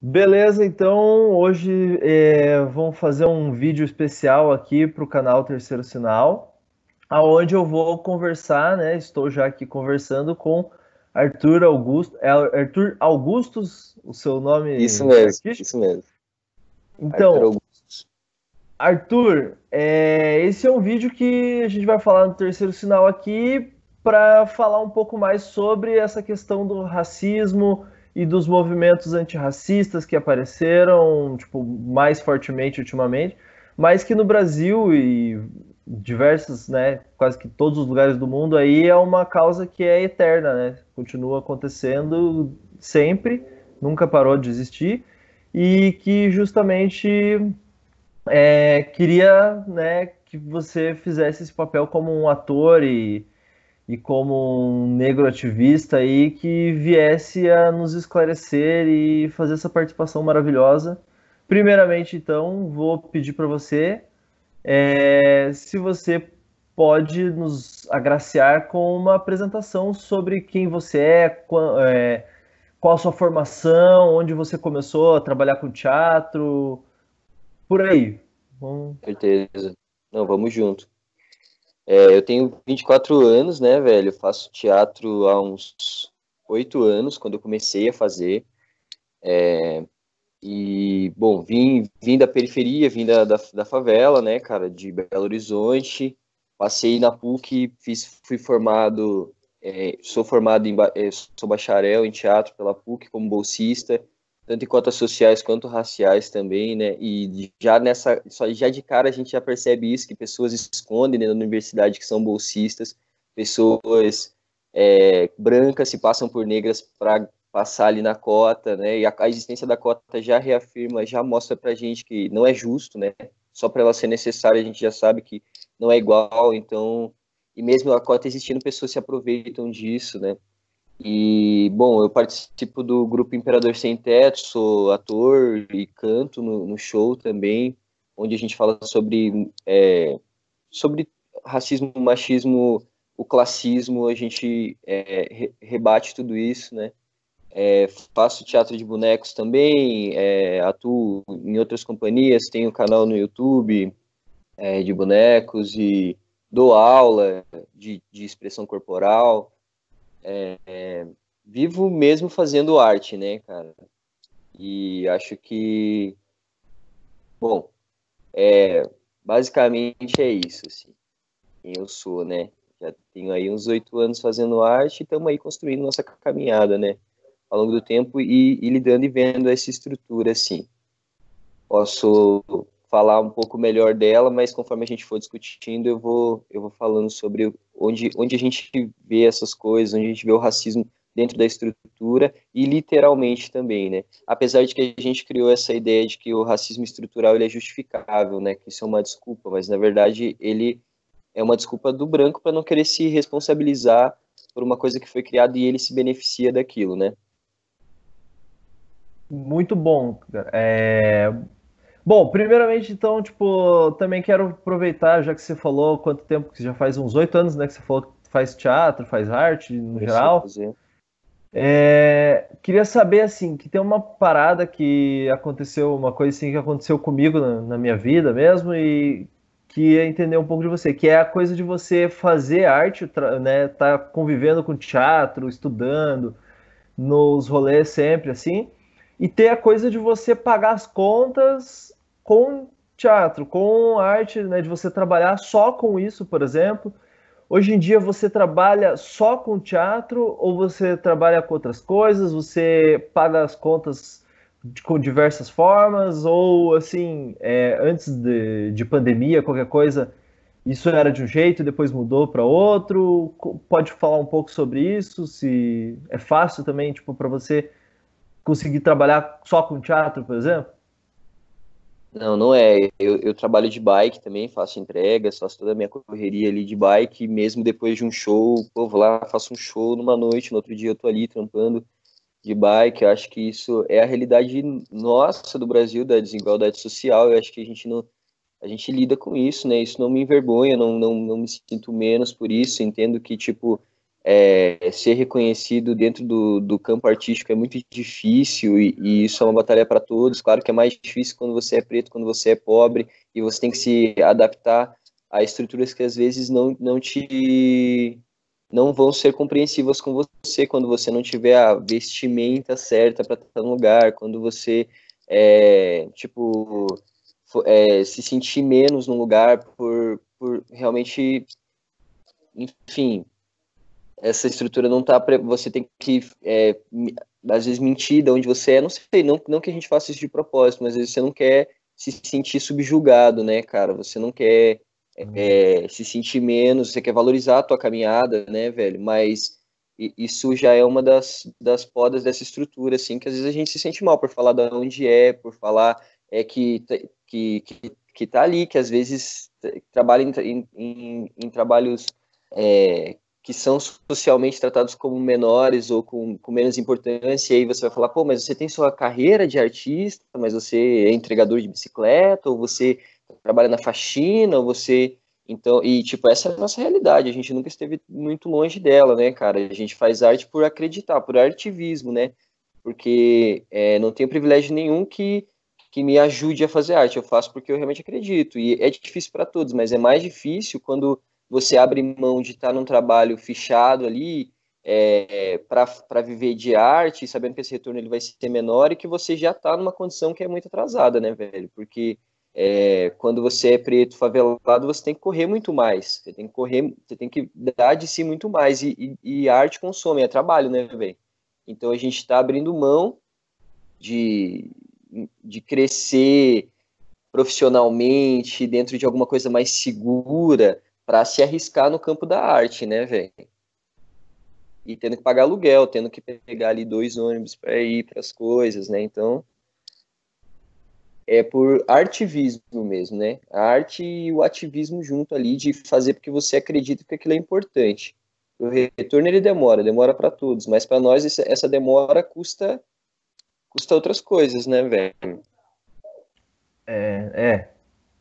Beleza, então hoje vamos fazer um vídeo especial aqui para o canal Terceiro Sinal, aonde eu vou conversar, né? Estou já aqui conversando com Arthur Augusto. É Arthur Augustus, o seu Isso nome mesmo, artístico? isso mesmo. Arthur Então, Augusto. Arthur, esse é um vídeo que a gente vai falar no Terceiro Sinal aqui para falar um pouco mais sobre essa questão do racismo e dos movimentos antirracistas que apareceram, tipo, mais fortemente ultimamente, mas que no Brasil e diversos, né, quase que todos os lugares do mundo aí é uma causa que é eterna, né? Continua acontecendo sempre, nunca parou de existir e que justamente queria, né, que você fizesse esse papel como um ator e como um negro ativista aí que viesse a nos esclarecer e fazer essa participação maravilhosa. Primeiramente, então, vou pedir para você se você pode nos agraciar com uma apresentação sobre quem você qual a sua formação, onde você começou a trabalhar com teatro, por aí. Vamos. Certeza. Não, vamos junto. Eu tenho 24 anos, né, velho? Eu faço teatro há uns 8 anos, quando eu comecei a fazer. E, bom, vim da periferia, vim da favela, né, cara, de Belo Horizonte. Passei na PUC, fui formado, sou formado sou bacharel em teatro pela PUC como bolsista, tanto em cotas sociais quanto raciais também, né? E já de cara a gente já percebe isso, que pessoas escondem, né, na universidade que são bolsistas, pessoas brancas se passam por negras para passar ali na cota, né? E a existência da cota já reafirma, já mostra para a gente que não é justo, né? Só para ela ser necessária a gente já sabe que não é igual, então, e mesmo a cota existindo, pessoas se aproveitam disso, né? E, bom, eu participo do grupo Imperador Sem Teto, sou ator e canto no show também, onde a gente fala sobre racismo, machismo, o classismo, a gente rebate tudo isso, né? Faço teatro de bonecos também, atuo em outras companhias, tenho um canal no YouTube de bonecos e dou aula de expressão corporal. Vivo mesmo fazendo arte, né, cara? E acho que, bom, basicamente é isso, assim, quem eu sou, né? Já tenho aí uns 8 anos fazendo arte e estamos aí construindo nossa caminhada, né? Ao longo do tempo e lidando e vendo essa estrutura, assim. Posso falar um pouco melhor dela, mas conforme a gente for discutindo, eu vou falando sobre onde a gente vê essas coisas, onde a gente vê o racismo dentro da estrutura e literalmente também, né? Apesar de que a gente criou essa ideia de que o racismo estrutural ele é justificável, né? Que isso é uma desculpa, mas na verdade ele é uma desculpa do branco para não querer se responsabilizar por uma coisa que foi criada e ele se beneficia daquilo, né? Muito bom. Bom, primeiramente, então, tipo, também quero aproveitar, já que você falou quanto tempo, que já faz uns 8 anos, né, que você falou que faz teatro, faz arte no Comecei a geral. fazer. Queria saber, assim, que tem uma parada que aconteceu, uma coisa assim que aconteceu comigo na minha vida mesmo e queria entender um pouco de você, que é a coisa de você fazer arte, né, tá convivendo com teatro, estudando, nos rolês sempre, assim, e ter a coisa de você pagar as contas com teatro, com arte, né, de você trabalhar só com isso, por exemplo. Hoje em dia você trabalha só com teatro ou você trabalha com outras coisas? Você paga as contas com diversas formas? Ou assim, antes de pandemia, qualquer coisa, isso era de um jeito e depois mudou para outro? Pode falar um pouco sobre isso? Se é fácil também, tipo, para você conseguir trabalhar só com teatro, por exemplo? Não, não é. Eu trabalho de bike também, faço entregas, faço toda a minha correria ali de bike, mesmo depois de um show, pô, vou lá, faço um show numa noite, no outro dia eu tô ali trampando de bike. Eu acho que isso é a realidade nossa do Brasil, da desigualdade social. Eu acho que a gente não, a gente lida com isso, né? Isso não me envergonha, não me sinto menos por isso. Entendo que, tipo, ser reconhecido dentro do campo artístico é muito difícil e isso é uma batalha para todos. Claro que é mais difícil quando você é preto, quando você é pobre e você tem que se adaptar a estruturas que às vezes não vão ser compreensivas com você quando você não tiver a vestimenta certa para estar no lugar, quando você tipo se sentir menos no lugar por realmente, enfim, essa estrutura não tá, você tem que às vezes mentir de onde você é, não sei, não que a gente faça isso de propósito, mas às vezes você não quer se sentir subjugado, né, cara? Você não quer se sentir menos, você quer valorizar a tua caminhada, né, velho? Mas isso já é uma das podas dessa estrutura, assim, que às vezes a gente se sente mal por falar de onde por falar que tá ali, que às vezes trabalha em trabalhos que são socialmente tratados como menores ou com menos importância, e aí você vai falar, pô, mas você tem sua carreira de artista, mas você é entregador de bicicleta, ou você trabalha na faxina, ou você... Então, e tipo, essa é a nossa realidade, a gente nunca esteve muito longe dela, né, cara? A gente faz arte por acreditar, por artivismo, né? Porque não tenho privilégio nenhum que me ajude a fazer arte, eu faço porque eu realmente acredito, e é difícil para todos, mas é mais difícil quando você abre mão de estar num trabalho fichado ali para viver de arte, sabendo que esse retorno ele vai ser menor e que você já está numa condição que é muito atrasada, né, velho? Porque quando você é preto, favelado, você tem que correr muito mais, você tem que correr, você tem que dar de si muito mais, e a arte consome, é trabalho, né, velho? Então a gente está abrindo mão de, de crescer profissionalmente, dentro de alguma coisa mais segura, para se arriscar no campo da arte, né, velho? E tendo que pagar aluguel, tendo que pegar ali 2 ônibus para ir para as coisas, né? Então, é por artivismo mesmo, né? A arte e o ativismo junto ali, de fazer porque você acredita que aquilo é importante. O retorno ele demora para todos, mas para nós essa demora custa outras coisas, né, velho?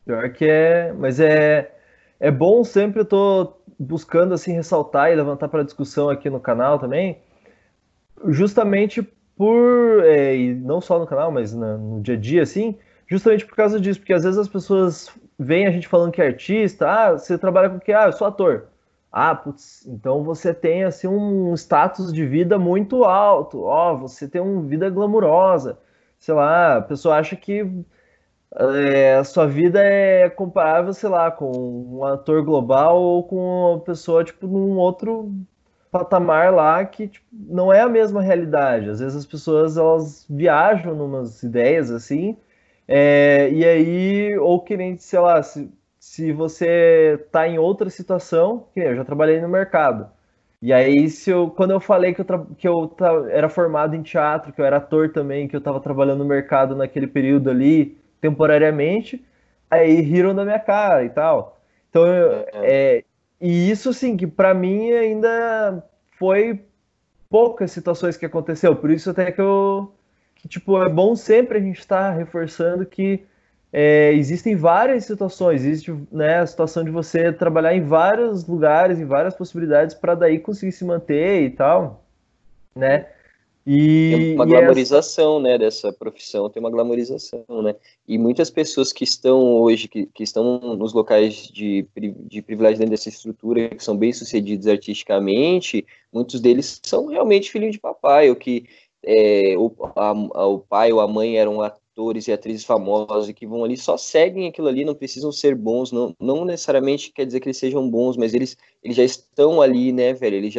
Pior que mas é bom sempre, eu tô buscando assim ressaltar e levantar para discussão aqui no canal também, justamente e não só no canal, mas no dia a dia, assim, justamente por causa disso, porque às vezes as pessoas veem a gente falando que é artista, você trabalha com o quê? Eu sou ator. Putz, então você tem assim um status de vida muito alto, você tem uma vida glamurosa, sei lá, a pessoa acha que a sua vida é comparável, sei lá, com um ator global ou com uma pessoa, tipo, num outro patamar lá que tipo, não é a mesma realidade. Às vezes as pessoas elas viajam numas ideias assim, e aí, ou que nem, sei lá, se você tá em outra situação, que nem eu já trabalhei no mercado. E aí, quando eu falei era formado em teatro, que eu era ator também, que eu estava trabalhando no mercado naquele período ali, temporariamente, aí riram da minha cara e tal. Então, e isso, assim, que pra mim ainda foi poucas situações que aconteceu. Por isso até que tipo, é bom sempre a gente estar reforçando que existem várias situações. Existe, né, a situação de você trabalhar em vários lugares, em várias possibilidades, para daí conseguir se manter e tal, né? Tem E, uma e essa. glamorização, né, dessa profissão, tem uma glamorização, né? E muitas pessoas que estão hoje, que estão nos locais de privilégio dentro dessa estrutura, que são bem-sucedidos artisticamente, muitos deles são realmente filhos de papai, ou que o pai ou a mãe eram atores e atrizes famosos e que vão ali, só seguem aquilo ali, não precisam ser bons, não necessariamente quer dizer que eles sejam bons, mas eles já estão ali, né, velho? Eles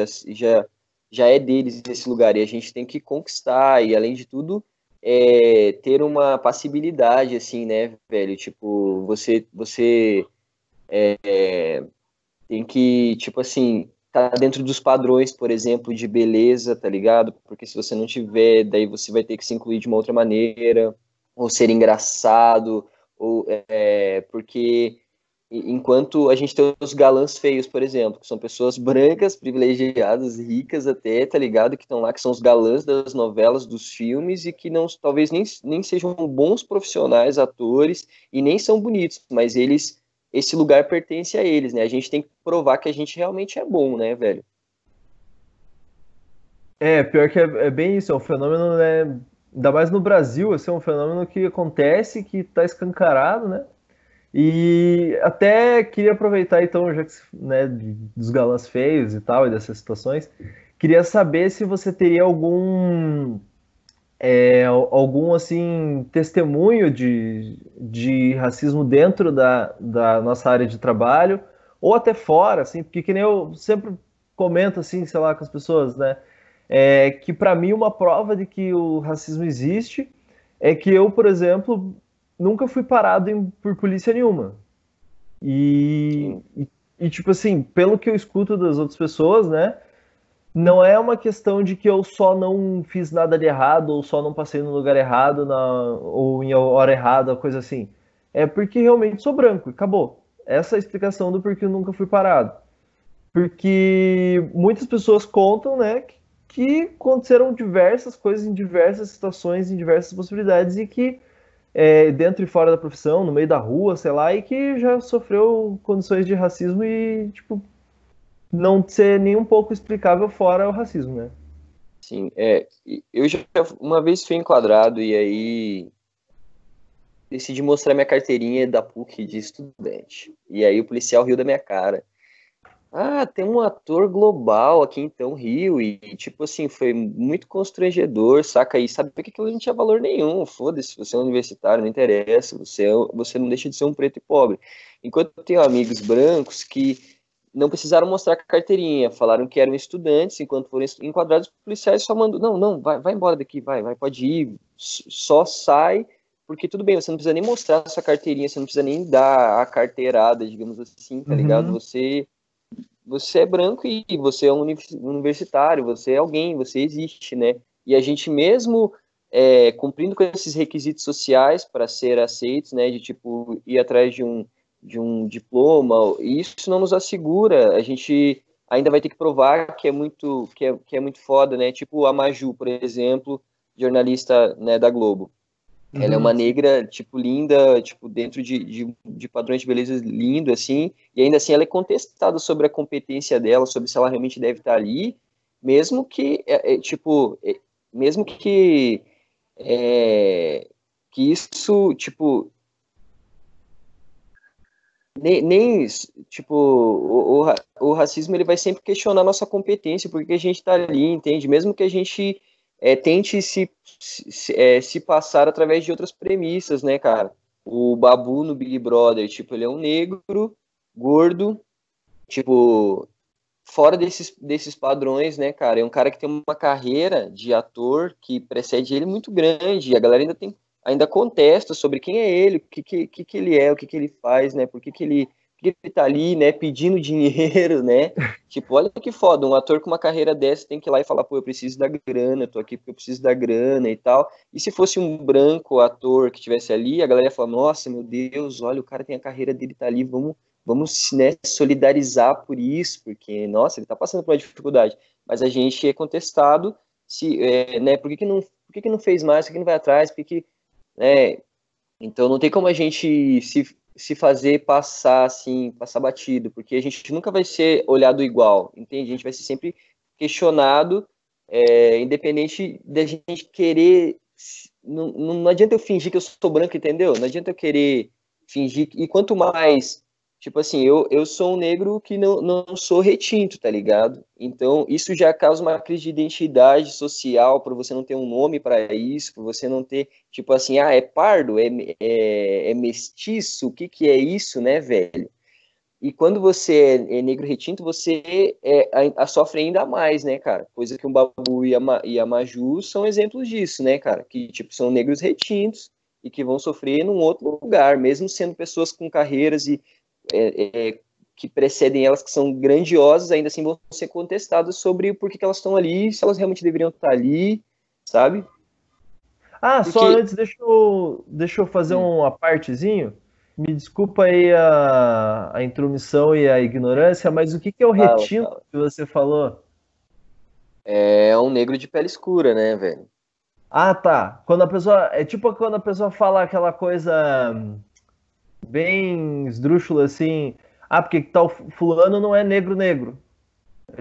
já é deles esse lugar, e a gente tem que conquistar, e além de tudo, ter uma passibilidade, assim, né, velho? Tipo, você tem que, tipo assim, tá dentro dos padrões, por exemplo, de beleza, tá ligado? Porque se você não tiver, daí você vai ter que se incluir de uma outra maneira, ou ser engraçado, ou porque enquanto a gente tem os galãs feios, por exemplo, que são pessoas brancas, privilegiadas, ricas até, tá ligado? Que estão lá, que são os galãs das novelas, dos filmes, e que não, talvez nem sejam bons profissionais, atores, e nem são bonitos, mas esse lugar pertence a eles, né? A gente tem que provar que a gente realmente é bom, né, velho? Pior que é bem isso, é um fenômeno, né? Ainda mais no Brasil, assim, é um fenômeno que acontece, que está escancarado, né? E até queria aproveitar, então, já que, né, dos galãs feios e tal, e dessas situações, queria saber se você teria algum, assim, testemunho de racismo dentro da nossa área de trabalho, ou até fora, assim, porque que nem eu sempre comento, assim, sei lá, com as pessoas, né, que para mim uma prova de que o racismo existe é que eu, por exemplo, nunca fui parado por polícia nenhuma. E, Sim, e, e, tipo assim, pelo que eu escuto das outras pessoas, né? Não é uma questão de que eu só não fiz nada de errado, ou só não passei no lugar errado, ou em hora errada, coisa assim. É porque realmente sou branco, e acabou. Essa é a explicação do porquê eu nunca fui parado. Porque muitas pessoas contam, né, que aconteceram diversas coisas em diversas situações, em diversas possibilidades, e que dentro e fora da profissão, no meio da rua, sei lá, e que já sofreu condições de racismo e, tipo, não ser nem um pouco explicável fora o racismo, né? sim. Eu já uma vez fui enquadrado e aí decidi mostrar minha carteirinha da PUC de estudante. E aí o policial riu da minha cara. Ah, tem um ator global aqui então, Rio, tipo assim, foi muito constrangedor, saca aí, sabe por que aquilo não tinha valor nenhum, foda-se, você é um universitário, não interessa, você não deixa de ser um preto e pobre. Enquanto eu tenho amigos brancos que não precisaram mostrar a carteirinha, falaram que eram estudantes, enquanto foram enquadrados, os policiais só mandam, não, não, vai embora daqui, vai, pode ir, só sai, porque tudo bem, você não precisa nem mostrar a sua carteirinha, você não precisa nem dar a carteirada, digamos assim, tá ligado? Uhum, Você é branco e você é um universitário, você é alguém, você existe, né? E a gente mesmo cumprindo com esses requisitos sociais para ser aceitos, né? De tipo ir atrás de um diploma, e isso não nos assegura. A gente ainda vai ter que provar que é muito foda, né? Tipo a Maju, por exemplo, jornalista, né, da Globo. Ela é uma uhum, negra, tipo, linda, tipo, dentro de padrões de beleza lindo, assim, e ainda assim ela é contestada sobre a competência dela, sobre se ela realmente deve estar ali, mesmo que, mesmo é, que isso, tipo, nem tipo, o racismo ele vai sempre questionar nossa competência, porque a gente está ali, entende? Mesmo que a gente tente se passar através de outras premissas, né, cara? O Babu no Big Brother, tipo, ele é um negro, gordo, tipo, fora desses padrões, né, cara? É um cara que tem uma carreira de ator que precede ele muito grande, e a galera ainda contesta sobre quem é ele, o que ele é, o que ele faz, né? Por que ele tá ali, né, pedindo dinheiro, né? Tipo, olha que foda, um ator com uma carreira dessa tem que ir lá e falar, pô, eu preciso da grana, eu tô aqui porque eu preciso da grana e tal. E se fosse um branco ator que tivesse ali, a galera ia falar, nossa, meu Deus, olha, o cara tem a carreira dele, tá ali, vamos, né, solidarizar por isso, porque, nossa, ele está passando por uma dificuldade, mas a gente é contestado né, por que que não fez mais, por que que não vai atrás, né, então não tem como a gente se fazer passar, assim, passar batido, porque a gente nunca vai ser olhado igual, entende? A gente vai ser sempre questionado, independente da gente querer, não adianta eu fingir que eu sou branco, entendeu? Não adianta eu querer fingir, e quanto mais. Tipo assim, eu sou um negro que não sou retinto, tá ligado? Então, isso já causa uma crise de identidade social, por você não ter um nome para isso, por você não ter, tipo assim, é pardo, é mestiço, o que que é isso, né, velho? E quando você é negro retinto, você sofre ainda mais, né, cara? Coisa que o Babu e a Maju são exemplos disso, né, cara? Que, tipo, são negros retintos e que vão sofrer num outro lugar, mesmo sendo pessoas com carreiras que precedem elas, que são grandiosas, ainda assim vão ser contestadas sobre o porquê que elas estão ali, se elas realmente deveriam estar ali, sabe? Ah, só Porque. antes, deixa eu fazer hum, um apartezinho. Me desculpa aí a intromissão e a ignorância, mas o que que é o fala, retinto fala. que você falou? É um negro de pele escura, né, velho? Ah, tá. Quando a pessoa. É tipo quando a pessoa fala aquela coisa bem esdrúxula assim. Ah, porque tal fulano não é negro negro.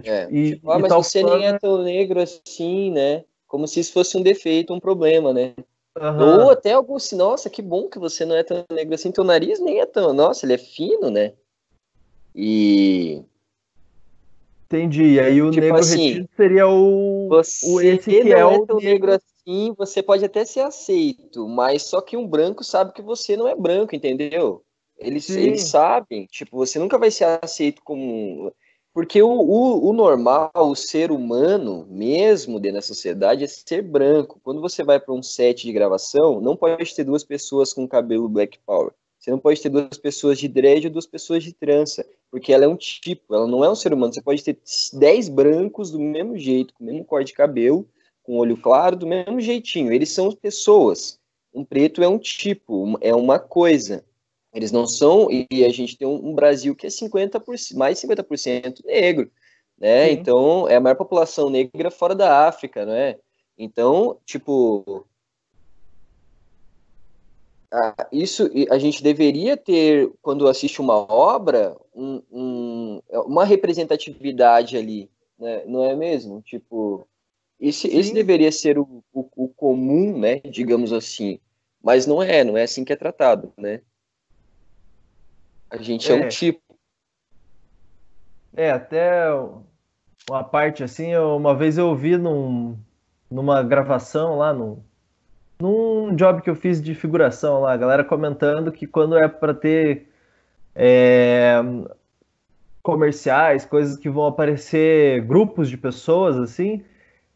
Tipo, mas tal você nem é forma. tão negro assim, né? Como se isso fosse um defeito, um problema, né? Ou Aham, até algo assim, nossa, que bom que você não é tão negro assim, teu nariz nem é tão, nossa, ele é fino, né? E, entendi. E aí o tipo negro assim, retinto seria o você esse que é não é o tão negro negro. assim, você pode até ser aceito, mas só que um branco sabe que você não é branco, entendeu? Eles Sim, sabem, tipo, você nunca vai ser aceito como. Porque o normal, o ser humano, mesmo dentro da sociedade, é ser branco. Quando você vai para um set de gravação, não pode ter duas pessoas com cabelo black power. Você não pode ter duas pessoas de dread ou duas pessoas de trança, porque ela é um tipo, ela não é um ser humano. Você pode ter 10 brancos do mesmo jeito, com o mesmo cor de cabelo, com olho claro, do mesmo jeitinho. Eles são pessoas. Um preto é um tipo, é uma coisa. Eles não são, e a gente tem um Brasil que é 50%, mais de 50% negro, né? sim. Então, é a maior população negra fora da África, né? Então, tipo, isso a gente deveria ter, quando assiste uma obra, uma representatividade ali, né? Não é mesmo? Tipo, esse Sim, deveria ser o comum, né? Digamos assim. Mas não é assim que é tratado, né? A gente é um é. tipo. É, até uma parte assim, uma vez eu ouvi numa gravação lá, num job que eu fiz de figuração lá, a galera comentando que quando é para ter é, comerciais, coisas que vão aparecer grupos de pessoas assim,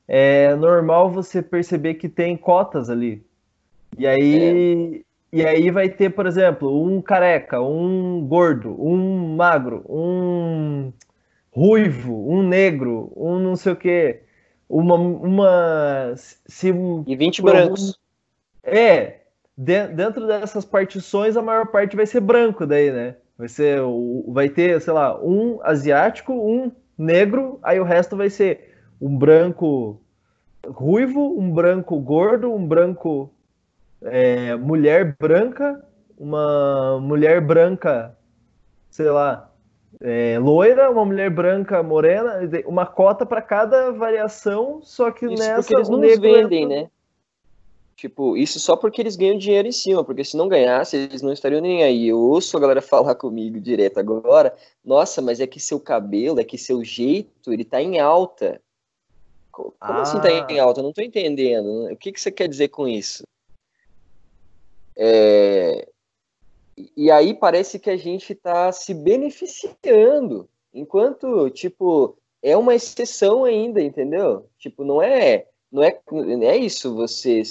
é normal você perceber que tem cotas ali. E É, aí vai ter, por exemplo, um careca, um gordo, um magro, um ruivo, um negro, um não sei o quê. Se e 20 por algum. brancos. Dentro dessas partições, a maior parte vai ser branco daí, né? Vai ter, sei lá, um asiático, um negro, aí o resto vai ser um branco ruivo, um branco gordo, um branco mulher branca, uma mulher branca, sei lá, loira, uma mulher branca morena, uma cota para cada variação, só que Isso porque nessa eles o não os negro vendem, entra. né? Tipo, isso só porque eles ganham dinheiro em cima, porque se não ganhasse, eles não estariam nem aí. Eu ouço a galera falar comigo direto agora, nossa, mas é que seu cabelo, é que seu jeito, ele tá em alta. Como assim tá em Ah, alta? Eu não tô entendendo. O que que você quer dizer com isso? É, e aí parece que a gente tá se beneficiando, enquanto, tipo, é uma exceção ainda, entendeu? Tipo, não é isso, você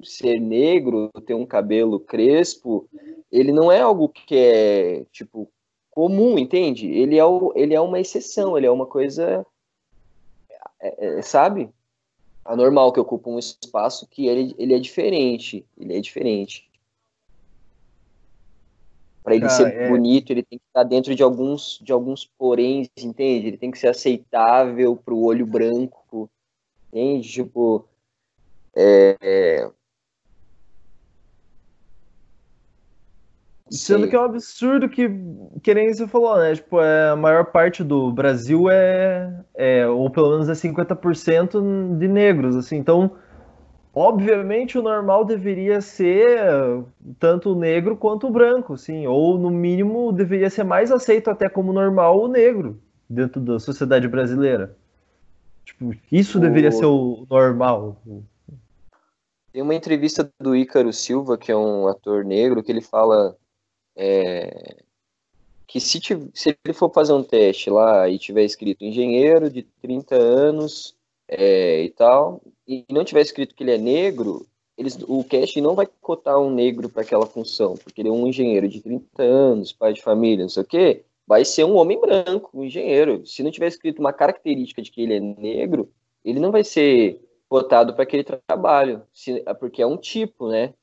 ser negro, ter um cabelo crespo, ele não é algo que é, tipo, comum, entende? Ele é uma exceção, ele é uma coisa, sabe? Anormal, que ocupa um espaço que ele é diferente, ele é diferente. Para ele cara, ser bonito, ele tem que estar dentro de alguns poréns, entende? Ele tem que ser aceitável para o olho branco, entende? Tipo, não sendo que sei. é um absurdo que nem você falou, né? Tipo, a maior parte do Brasil ou pelo menos é 50% de negros, assim. Então, obviamente, o normal deveria ser tanto o negro quanto o branco, sim. Ou, no mínimo, deveria ser mais aceito até como normal o negro dentro da sociedade brasileira. Tipo, isso deveria ser O, o normal. tem uma entrevista do Ícaro Silva, que é um ator negro, que ele fala que se ele for fazer um teste lá e tiver escrito engenheiro de 30 anos e tal, e não tiver escrito que ele é negro, o casting não vai cotar um negro para aquela função, porque ele é um engenheiro de 30 anos, pai de família, não sei o quê, vai ser um homem branco, um engenheiro. Se não tiver escrito uma característica de que ele é negro, ele não vai ser cotado para aquele trabalho, porque é um tipo, né?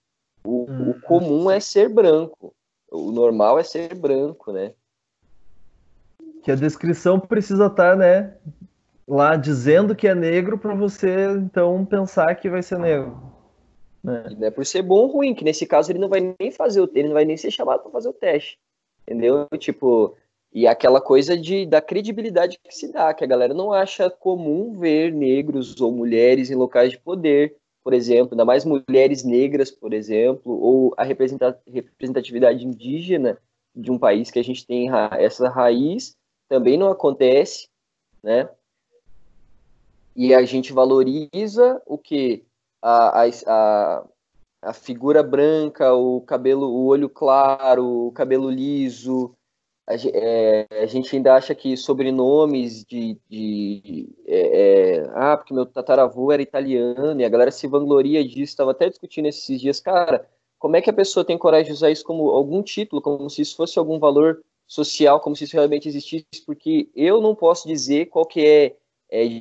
O comum é ser branco, o normal é ser branco, né? Que a descrição precisa estar, né, lá dizendo que é negro para você então pensar que vai ser negro, E né? não é por ser bom ou ruim, que nesse caso ele não vai nem fazer ele não vai nem ser chamado para fazer o teste. Entendeu? Tipo, E aquela coisa da credibilidade que se dá, que a galera não acha comum ver negros ou mulheres em locais de poder, por exemplo, ainda mais mulheres negras, por exemplo, ou a representatividade indígena de um país que a gente tem essa raiz, também não acontece, né? E a gente valoriza o que? A figura branca, o cabelo, o olho claro, o cabelo liso. A gente ainda acha que sobrenomes porque meu tataravô era italiano, e a galera se vangloria disso. Estava até discutindo esses dias, cara, como é que a pessoa tem coragem de usar isso como algum título, como se isso fosse algum valor social, como se isso realmente existisse, porque eu não posso dizer qual que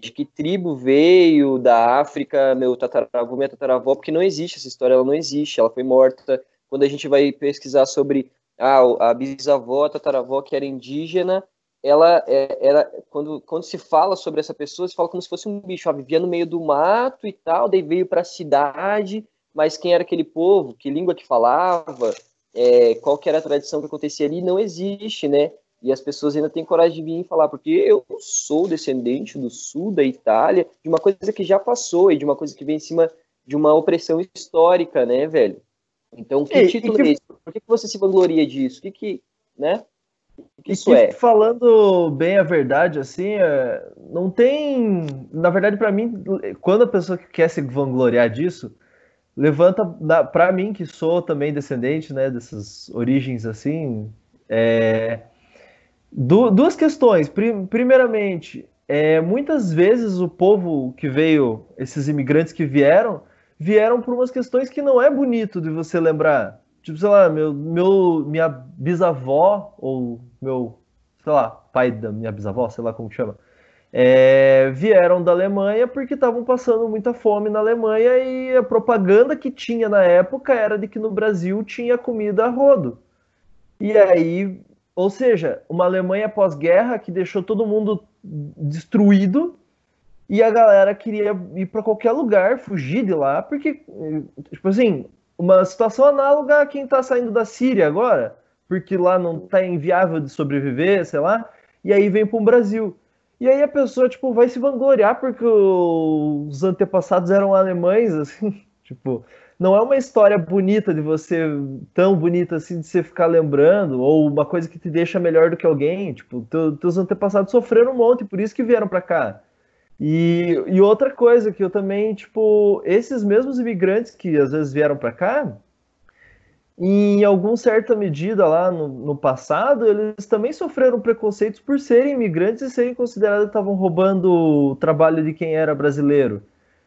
de que tribo veio da África, meu tataravô, minha tataravó, porque não existe essa história, ela não existe, ela foi morta. Quando a gente vai pesquisar sobre a bisavó, a tataravó que era indígena, era quando se fala sobre essa pessoa, se fala como se fosse um bicho, ela vivia no meio do mato e tal, daí veio para a cidade, mas quem era aquele povo, que língua que falava, qual que era a tradição que acontecia ali, não existe, né? E as pessoas ainda têm coragem de vir e falar, porque eu sou descendente do sul da Itália, de uma coisa que já passou e de uma coisa que vem em cima de uma opressão histórica, né, velho? Então, que E título que, é esse? Por que você se vangloria disso? Né? O que e isso que é? falando bem a verdade, assim, não tem. Na verdade, para mim, quando a pessoa que quer se vangloriar disso, levanta, para mim, que sou também descendente, né, dessas origens assim, duas questões. Primeiramente, muitas vezes o povo que veio, esses imigrantes que vieram por umas questões que não é bonito de você lembrar. Tipo, sei lá, minha bisavó, ou meu, sei lá, pai da minha bisavó, sei lá como que chama, vieram da Alemanha porque estavam passando muita fome na Alemanha e a propaganda que tinha na época era de que no Brasil tinha comida a rodo. E aí, ou seja, uma Alemanha pós-guerra que deixou todo mundo destruído e a galera queria ir para qualquer lugar, fugir de lá, porque, tipo assim, uma situação análoga a quem tá saindo da Síria agora, porque lá não tá inviável de sobreviver, sei lá, e aí vem para o Brasil. E aí a pessoa, tipo, vai se vangloriar porque os antepassados eram alemães, assim, tipo, não é uma história bonita de você, tão bonita assim, de você ficar lembrando, ou uma coisa que te deixa melhor do que alguém, tipo, teus antepassados sofreram um monte, por isso que vieram para cá. E outra coisa que eu também, tipo, esses mesmos imigrantes que às vezes vieram para cá, em alguma certa medida lá no passado, eles também sofreram preconceitos por serem imigrantes e serem considerados que estavam roubando o trabalho de quem era brasileiro.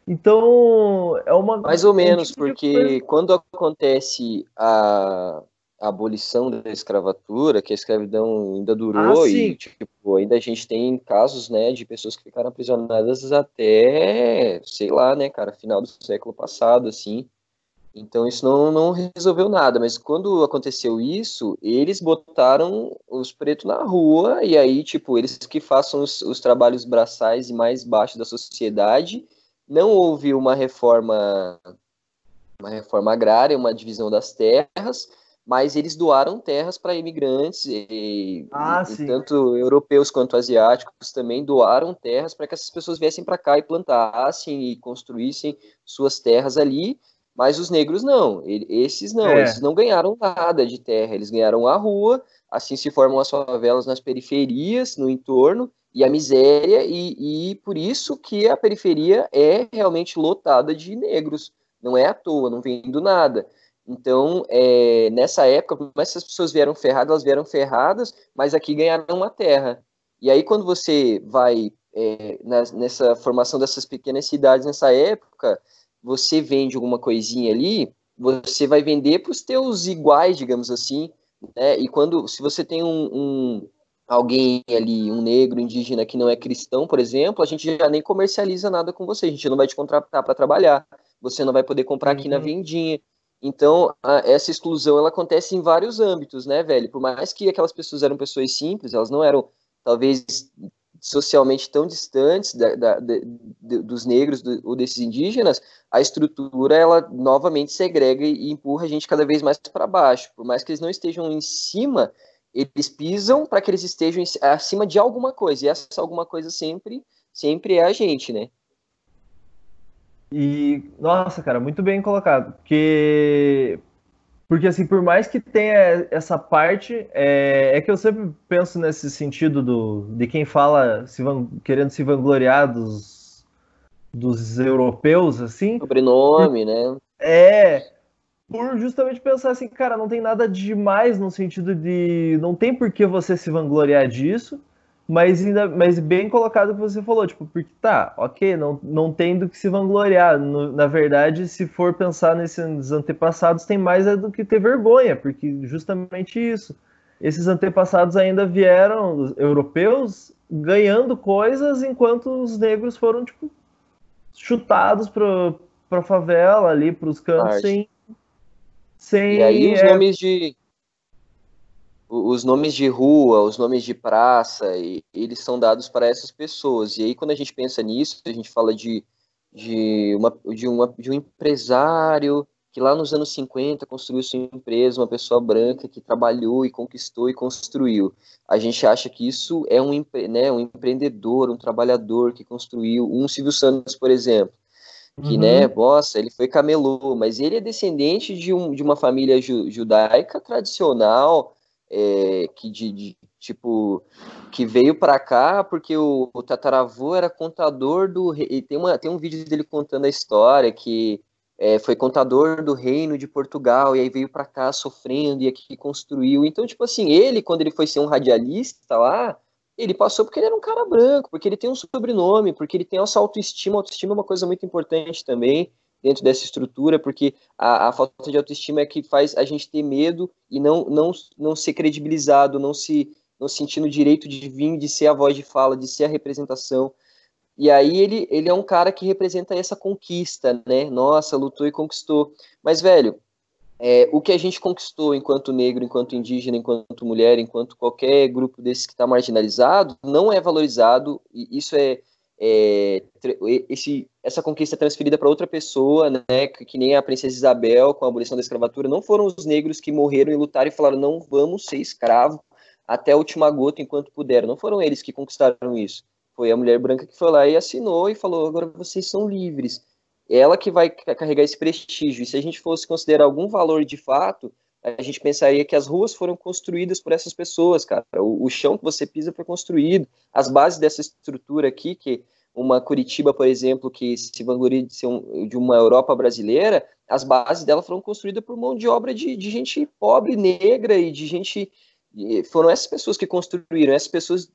Então, Mais ou um menos, tipo de coisa. porque quando acontece a abolição da escravatura, que a escravidão ainda Ah, durou e, sim. tipo, ainda a gente tem casos, né, de pessoas que ficaram aprisionadas até, sei lá, né, cara, final do século passado, assim. Então isso não resolveu nada, mas quando aconteceu isso, eles botaram os pretos na rua, e aí, tipo, eles que façam os trabalhos braçais e mais baixos da sociedade. Não houve uma reforma agrária, uma divisão das terras, mas eles doaram terras para imigrantes, Ah, e sim. tanto europeus quanto asiáticos também doaram terras para que essas pessoas viessem para cá e plantassem e construíssem suas terras ali, mas os negros não, esses É. não ganharam nada de terra, eles ganharam a rua, assim se formam as favelas nas periferias, no entorno, e a miséria, e por isso que a periferia é realmente lotada de negros, não é à toa, não vem do nada. Então, nessa época, por mais que as pessoas vieram ferradas, elas vieram ferradas, mas aqui ganharam uma terra. E aí, quando você vai nessa formação dessas pequenas cidades nessa época, você vende alguma coisinha ali, você vai vender para os teus iguais, digamos assim, né? E se você tem alguém ali, um negro, indígena que não é cristão, por exemplo, a gente já nem comercializa nada com você, a gente não vai te contratar para trabalhar, você não vai poder comprar aqui na Uhum. vendinha. Então, essa exclusão ela acontece em vários âmbitos, né, velho? Por mais que aquelas pessoas eram pessoas simples, elas não eram, talvez, socialmente tão distantes dos negros ou desses indígenas, a estrutura, ela novamente segrega e empurra a gente cada vez mais para baixo. Por mais que eles não estejam em cima, eles pisam para que eles estejam acima de alguma coisa, e essa alguma coisa sempre é a gente, né? E, nossa, cara, muito bem colocado. Porque assim, por mais que tenha essa parte, é que eu sempre penso nesse sentido de quem fala querendo se vangloriar dos europeus, assim, por, Sobrenome, né? é, por justamente pensar assim, cara, não tem nada demais no sentido de. Não tem por que você se vangloriar disso, mas bem colocado o que você falou, tipo, porque tá, ok, não tem do que se vangloriar. Na verdade, se for pensar nesses antepassados, tem mais é do que ter vergonha, porque justamente isso. Esses antepassados ainda vieram, os europeus, ganhando coisas, enquanto os negros foram, tipo, chutados pra favela ali, pros cantos, Arte. E aí sem os nomes de rua, os nomes de praça, eles são dados para essas pessoas. E aí, quando a gente pensa nisso, a gente fala de um empresário que lá nos anos 50 construiu sua empresa, uma pessoa branca que trabalhou e conquistou e construiu. A gente acha que isso é um empreendedor, um trabalhador que construiu, um Silvio Santos, por exemplo, que, né, Uhum. nossa, ele foi camelô, mas ele é descendente de uma família judaica tradicional, tipo, que veio para cá porque o tataravô era contador do rei, e tem um vídeo dele contando a história que foi contador do reino de Portugal, e aí veio para cá sofrendo, e aqui construiu, então, tipo assim, ele, quando ele foi ser um radialista lá, ele passou porque ele era um cara branco, porque ele tem um sobrenome, porque ele tem essa autoestima. Autoestima é uma coisa muito importante também dentro dessa estrutura, porque a falta de autoestima é que faz a gente ter medo e não ser credibilizado, não sentir no direito de vir, de ser a voz de fala, de ser a representação. E aí ele é um cara que representa essa conquista, né? Nossa, lutou e conquistou. Mas, velho, o que a gente conquistou enquanto negro, enquanto indígena, enquanto mulher, enquanto qualquer grupo desse que está marginalizado, não é valorizado, e isso essa conquista é transferida para outra pessoa, né, que nem a princesa Isabel com a abolição da escravatura, não foram os negros que morreram e lutaram e falaram, não vamos ser escravos até a última gota enquanto puderam, não foram eles que conquistaram isso, foi a mulher branca que foi lá e assinou e falou, agora vocês são livres, ela que vai carregar esse prestígio. E se a gente fosse considerar algum valor de fato, a gente pensaria que as ruas foram construídas por essas pessoas, cara. O chão que você pisa foi construído. As bases dessa estrutura aqui, que uma Curitiba, por exemplo, que se vangloria de ser de uma Europa brasileira, as bases dela foram construídas por mão de obra de gente pobre, negra e de gente. Foram essas pessoas que construíram, essas pessoas.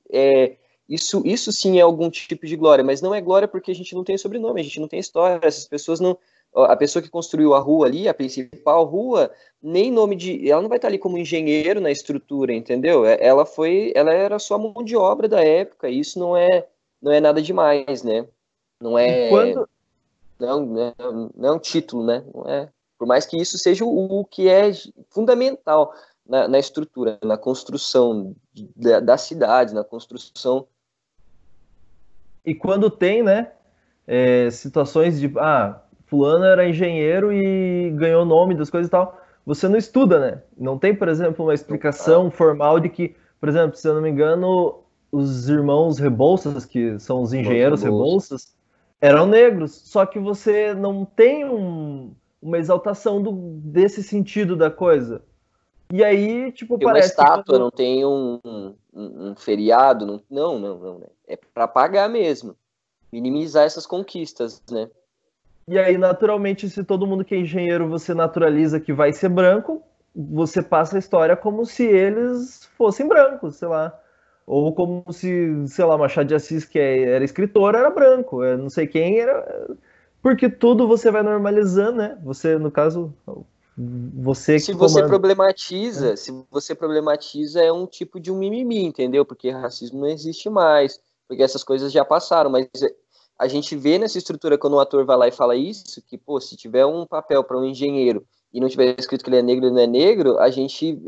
Isso sim é algum tipo de glória, mas não é glória porque a gente não tem sobrenome, a gente não tem história, essas pessoas não. A pessoa que construiu a rua ali, a principal rua, nem nome de. Ela não vai estar ali como engenheiro na estrutura, entendeu? Ela era só mão de obra da época, e isso não é nada demais, né? Não E é. quando. Não é um título, né? Não é, por mais que isso seja o que é fundamental na estrutura, na construção da cidade, na construção. E quando tem, né? Situações de. Ah, fulano era engenheiro e ganhou o nome das coisas e tal. Você não estuda, né? Não tem, por exemplo, uma explicação formal de que, por exemplo, se eu não me engano, os irmãos Rebouças, que são os Irmãos engenheiros Rebouças. Rebouças, eram negros. Só que você não tem uma exaltação desse sentido da coisa. E aí, tipo, Tem uma parece que estátua, quando. não tem um feriado, não, né? É para pagar mesmo, minimizar essas conquistas, né? E aí, naturalmente, se todo mundo que é engenheiro você naturaliza que vai ser branco, você passa a história como se eles fossem brancos, sei lá. Ou como se, sei lá, Machado de Assis, que era escritor, era branco. Não sei quem era. Porque tudo você vai normalizando, né? Você, no caso, você que comanda. Se você problematiza, é um tipo de um mimimi, entendeu? Porque racismo não existe mais, porque essas coisas já passaram, mas a gente vê nessa estrutura quando o ator vai lá e fala isso, que, pô, se tiver um papel para um engenheiro e não tiver escrito que ele é negro, ele não é negro, a gente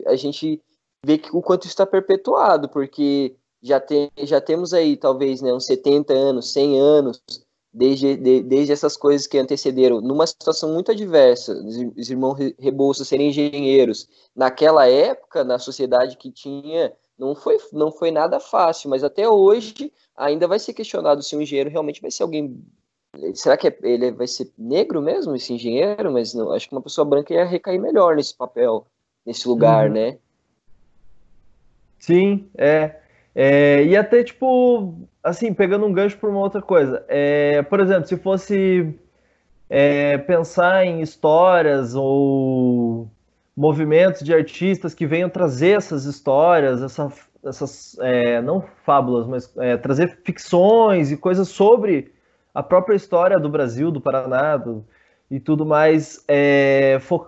vê que o quanto isso está perpetuado, porque já temos aí, talvez, né, uns 70 anos, 100 anos desde essas coisas que antecederam, numa situação muito adversa, os irmãos Rebouças serem engenheiros, naquela época, na sociedade que tinha, não foi nada fácil, mas até hoje ainda vai ser questionado se um engenheiro realmente vai ser alguém. Será que ele vai ser negro mesmo, esse engenheiro? Mas não, acho que uma pessoa branca ia recair melhor nesse papel, nesse lugar, Uhum. né? Sim, e até, tipo, assim, pegando um gancho por uma outra coisa. Por exemplo, se fosse pensar em histórias ou movimentos de artistas que venham trazer essas histórias, essas não fábulas, mas trazer ficções e coisas sobre a própria história do Brasil, do Paraná, e tudo mais,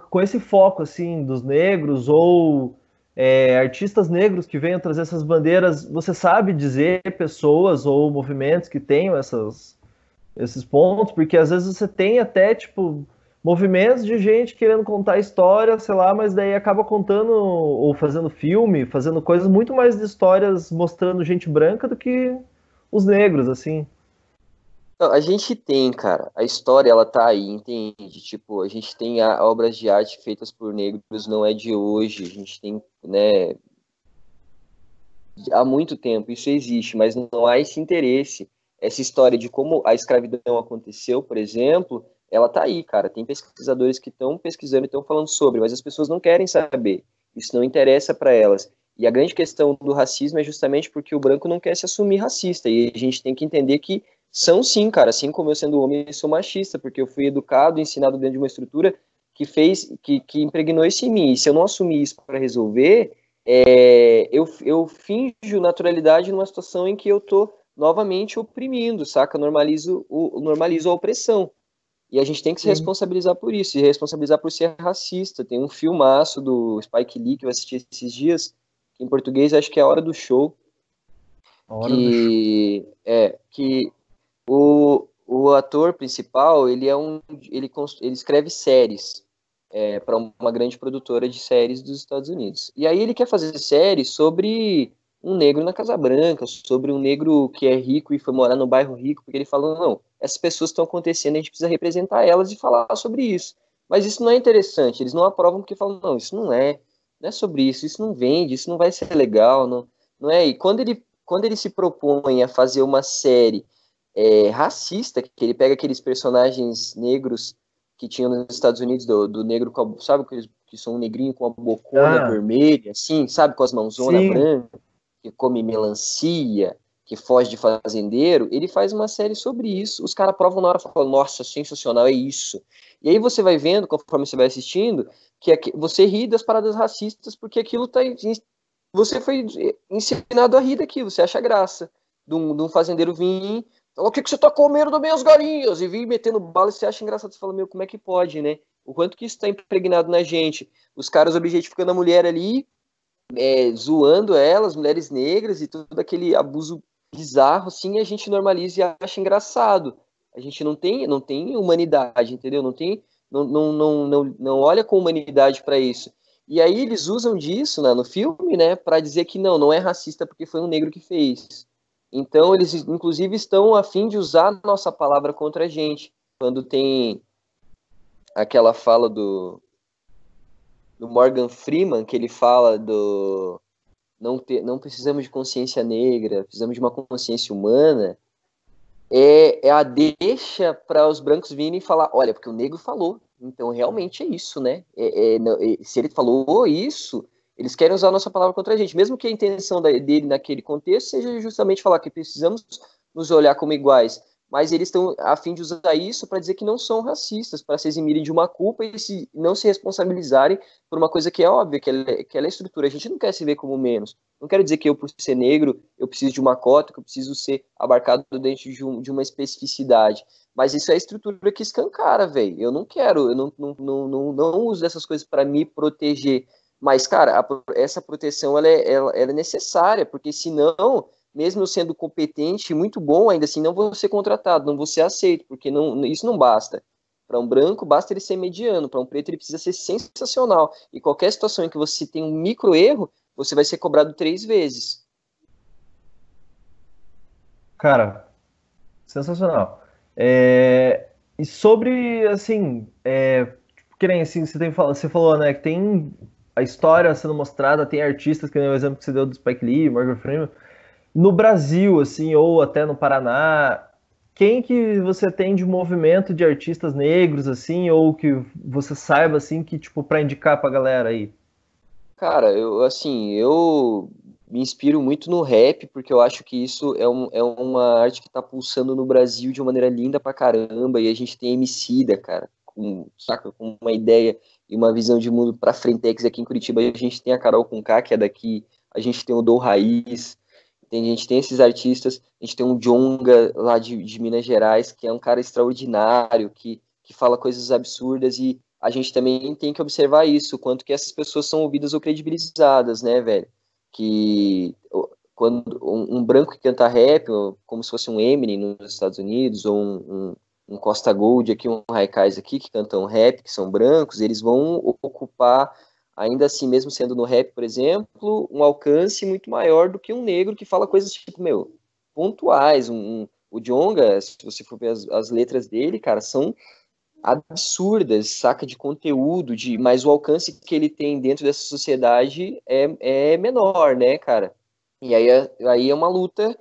com esse foco assim dos negros ou artistas negros que venham trazer essas bandeiras. Você sabe dizer pessoas ou movimentos que tenham esses pontos? Porque às vezes você tem até, tipo, movimentos de gente querendo contar história, sei lá, mas daí acaba contando ou fazendo filme, fazendo coisas muito mais de histórias mostrando gente branca do que os negros, assim. Não, a gente tem, cara, a história ela tá aí, entende? Tipo, a gente tem obras de arte feitas por negros, não é de hoje, a gente tem, né, há muito tempo, isso existe, mas não há esse interesse. Essa história de como a escravidão aconteceu, por exemplo, ela tá aí, cara. Tem pesquisadores que estão pesquisando e estão falando sobre, mas as pessoas não querem saber. Isso não interessa para elas. E a grande questão do racismo é justamente porque o branco não quer se assumir racista. E a gente tem que entender que são sim, cara. Assim como eu sendo homem, eu sou machista, porque eu fui educado, ensinado dentro de uma estrutura que impregnou isso em mim. E se eu não assumir isso para resolver, eu finjo naturalidade numa situação em que eu tô novamente oprimindo, saca? Normalizo a opressão. E a gente tem que se Sim. responsabilizar por isso, se responsabilizar por ser racista. Tem um filmaço do Spike Lee que eu assisti esses dias, que em português acho que é A Hora do Show, A hora do show. que o ator principal, ele escreve séries para uma grande produtora de séries dos Estados Unidos. E aí ele quer fazer séries sobre um negro na Casa Branca, sobre um negro que é rico e foi morar no bairro rico, porque ele falou, não, essas pessoas estão acontecendo, a gente precisa representar elas e falar sobre isso. Mas isso não é interessante, eles não aprovam porque falam, não, isso não é sobre isso não vende, isso não vai ser legal, não é? E quando ele se propõe a fazer uma série racista, que ele pega aqueles personagens negros que tinham nos Estados Unidos, do negro, sabe, que são um negrinho com a bocona Ah, vermelha, assim, sabe, com as mãozonas sim. brancas, que come melancia, que foge de fazendeiro, ele faz uma série sobre isso. Os caras provam na hora e falam, nossa, sensacional, é isso. E aí você vai vendo, conforme você vai assistindo, você ri das paradas racistas porque aquilo tá. Você foi ensinado a rir daquilo, você acha graça. De um fazendeiro vir, o que você tá comendo das minhas galinhas? E vir metendo bala e você acha engraçado. Você fala, meu, como é que pode, né? O quanto que isso tá impregnado na gente. Os caras objetificando a mulher ali, zoando ela, as mulheres negras e todo aquele abuso bizarro, assim, a gente normaliza e acha engraçado. A gente não tem humanidade, entendeu? Não olha com humanidade para isso. E aí eles usam disso, né, no filme, né, para dizer que não é racista porque foi um negro que fez. Então eles, inclusive, estão a fim de usar a nossa palavra contra a gente. Quando tem aquela fala do Morgan Freeman, que ele fala do não precisamos de consciência negra, precisamos de uma consciência humana, é a deixa para os brancos virem e falar, olha, porque o negro falou, então realmente é isso, né? Se ele falou isso, eles querem usar a nossa palavra contra a gente, mesmo que a intenção dele naquele contexto seja justamente falar que precisamos nos olhar como iguais, mas eles estão a fim de usar isso para dizer que não são racistas, para se eximirem de uma culpa e não se responsabilizarem por uma coisa que é óbvia, que ela é estrutura. A gente não quer se ver como menos. Não quero dizer que eu, por ser negro, eu preciso de uma cota, que eu preciso ser abarcado dentro de uma especificidade. Mas isso é a estrutura que escancara, velho. Eu não quero, eu não uso dessas coisas para me proteger. Mas, cara, essa proteção ela é necessária, porque senão, mesmo eu sendo competente e muito bom, ainda assim não vou ser contratado, não vou ser aceito, porque isso não basta. Para um branco, basta ele ser mediano, para um preto, ele precisa ser sensacional. E qualquer situação em que você tem um micro erro, você vai ser cobrado 3 vezes. Cara, sensacional. E sobre, assim, que nem assim, você falou, né, que tem a história sendo mostrada, tem artistas, que nem o exemplo que você deu do Spike Lee, Morgan Freeman. No Brasil, assim, ou até no Paraná, quem que você tem de movimento de artistas negros, assim, ou que você saiba, assim, que, tipo, pra indicar pra galera aí? Cara, eu me inspiro muito no rap, porque eu acho que isso é uma arte que tá pulsando no Brasil de uma maneira linda pra caramba, e a gente tem Emicida, cara, saca, com uma ideia e uma visão de mundo pra frentex aqui em Curitiba. A gente tem a Carol Conká, que é daqui, a gente tem o Dom Raiz, a gente tem esses artistas, a gente tem um Djonga lá de Minas Gerais, que é um cara extraordinário, que fala coisas absurdas, e a gente também tem que observar isso, o quanto que essas pessoas são ouvidas ou credibilizadas, né, velho? Que quando um branco que canta rap, como se fosse um Eminem nos Estados Unidos, ou um Costa Gold aqui, um Haikais aqui, que cantam rap, que são brancos, eles vão ocupar, ainda assim, mesmo sendo no rap, por exemplo, um alcance muito maior do que um negro que fala coisas tipo, meu, pontuais. O Djonga, se você for ver as letras dele, cara, são absurdas, saca, de conteúdo, mas o alcance que ele tem dentro dessa sociedade é menor, né, cara? E aí é uma luta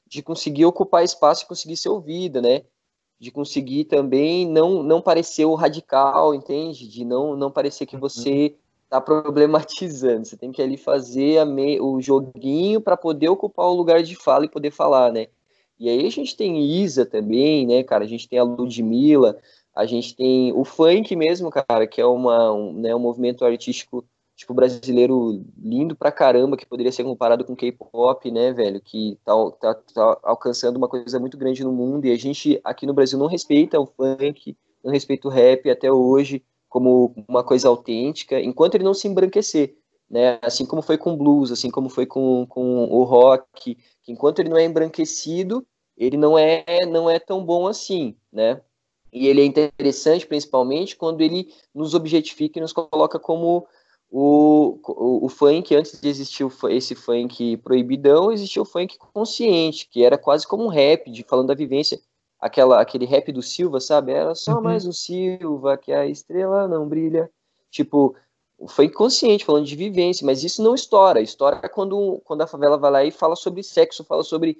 de conseguir ocupar espaço e conseguir ser ouvida, né? De conseguir também não parecer o radical, entende? De não parecer que você tá problematizando. Você tem que ali fazer o joguinho para poder ocupar o lugar de fala e poder falar, né? E aí a gente tem Isa também, né, cara? A gente tem a Ludmilla, a gente tem o funk mesmo, cara, que é né, um movimento artístico tipo brasileiro lindo pra caramba, que poderia ser comparado com K-pop, né, velho? Que tá alcançando uma coisa muito grande no mundo, e a gente aqui no Brasil não respeita o funk, não respeita o rap até hoje como uma coisa autêntica, enquanto ele não se embranquecer, né? Assim como foi com o blues, assim como foi com o rock, que enquanto ele não é embranquecido, ele não é tão bom assim, né? E ele é interessante principalmente quando ele nos objetifica e nos coloca como o funk. Antes de existir esse funk proibidão, existia o funk consciente, que era quase como um rap, falando da vivência, aquele rap do Silva, sabe? Era só Uhum. mais um Silva, que a estrela não brilha. Tipo, o funk consciente, falando de vivência, mas isso não estoura. Estoura quando a favela vai lá e fala sobre sexo, fala sobre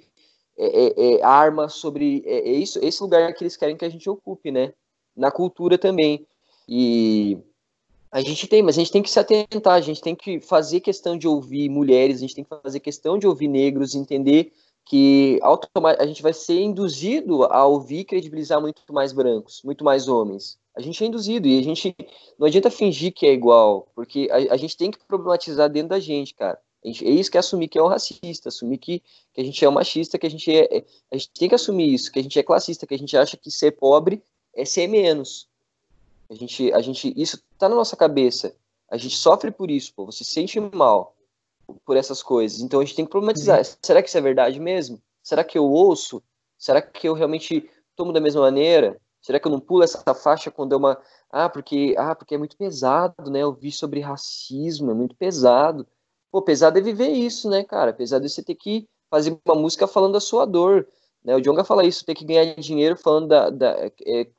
arma, sobre isso, esse lugar que eles querem que a gente ocupe, né? Na cultura também. E mas a gente tem que se atentar, a gente tem que fazer questão de ouvir mulheres, a gente tem que fazer questão de ouvir negros, entender que a gente vai ser induzido a ouvir e credibilizar muito mais brancos, muito mais homens. A gente é induzido e a gente não adianta fingir que é igual, porque a gente tem que problematizar dentro da gente, cara. É isso que é assumir que é um racista, assumir que a gente é um machista, a gente tem que assumir isso, que a gente é classista, que a gente acha que ser pobre é ser menos. Isso tá na nossa cabeça. A gente sofre por isso, pô. Você se sente mal por essas coisas. Então a gente tem que problematizar. Sim. Será que isso é verdade mesmo? Será que eu ouço? Será que eu realmente tomo da mesma maneira? Será que eu não pulo essa faixa quando é uma. Porque é muito pesado, né? Ouvir sobre racismo é muito pesado. Pô, pesado é viver isso, né, cara? Pesado é você ter que fazer uma música falando da sua dor, né? O Djonga fala isso, ter que ganhar dinheiro falando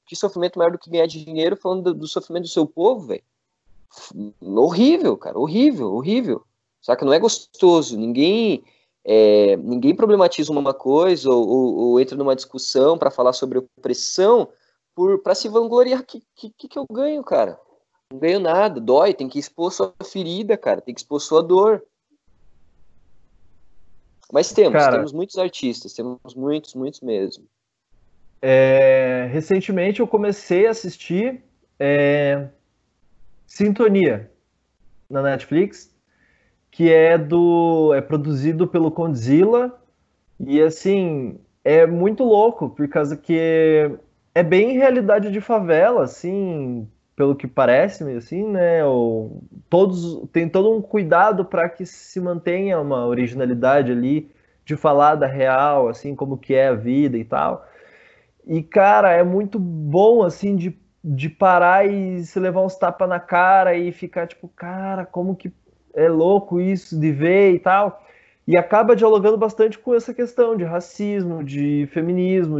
que sofrimento maior do que ganhar dinheiro falando do sofrimento do seu povo, velho. Horrível, cara, horrível, horrível. Só que não é gostoso. Ninguém problematiza uma coisa ou entra numa discussão para falar sobre opressão para se vangloriar. Que eu ganho, cara? Não ganho nada. Dói, tem que expor sua ferida, cara. Tem que expor sua dor. Mas Cara, temos muitos artistas, temos muitos, muitos mesmo. recentemente eu comecei a assistir é, Sintonia na Netflix, que é produzido pelo Condzilla, e assim, é muito louco, por causa que é bem realidade de favela, assim, pelo que parece, assim, né? Tem todo um cuidado para que se mantenha uma originalidade ali de falar da real, assim, como que é a vida e tal. E, cara, é muito bom, assim, de parar e se levar uns tapas na cara e ficar tipo, cara, como que é louco isso de ver e tal. e acaba dialogando bastante com essa questão de racismo, de feminismo,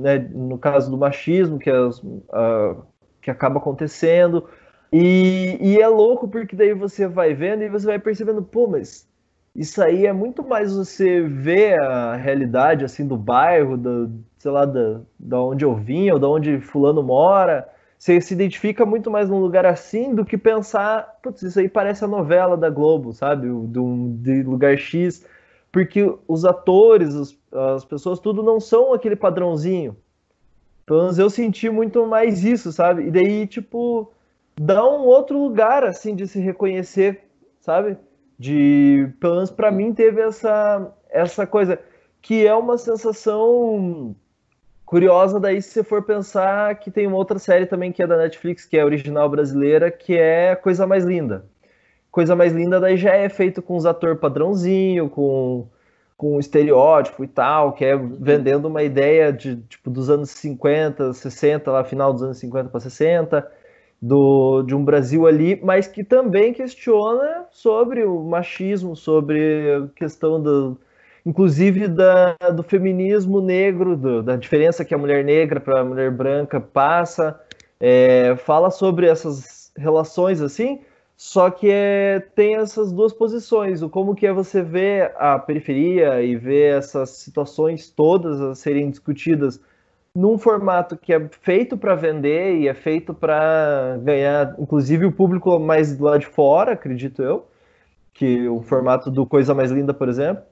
né, no caso do machismo, que acaba acontecendo. E é louco porque daí você vai vendo e você vai percebendo, pô, mas isso aí é muito mais você ver a realidade assim do bairro, sei lá, da onde eu vim, ou da onde fulano mora. Você se identifica muito mais num lugar assim do que pensar, putz, isso aí parece a novela da Globo, sabe? De lugar X. Porque os atores, as pessoas, tudo não são aquele padrãozinho. Pelo menos eu senti muito mais isso, sabe? E daí, tipo, dá um outro lugar, assim, de se reconhecer, sabe? Pelo menos pra mim teve essa coisa, que é uma sensação curiosa daí se você for pensar que tem uma outra série também que é da Netflix, que é original brasileira, que é Coisa Mais Linda. Coisa Mais Linda daí já é feito com os atores padrãozinho, com estereótipo e tal, que é vendendo uma ideia de tipo dos anos 50, 60, lá final dos anos 50 para 60, de um Brasil ali, mas que também questiona sobre o machismo, sobre a questão inclusive do feminismo negro, da diferença que a mulher negra para a mulher branca passa, fala sobre essas relações assim, só que tem essas duas posições, o como que é você ver a periferia e ver essas situações todas a serem discutidas num formato que é feito para vender e é feito para ganhar, inclusive o público mais do lado de fora, acredito eu, que o formato do Coisa Mais Linda, por exemplo,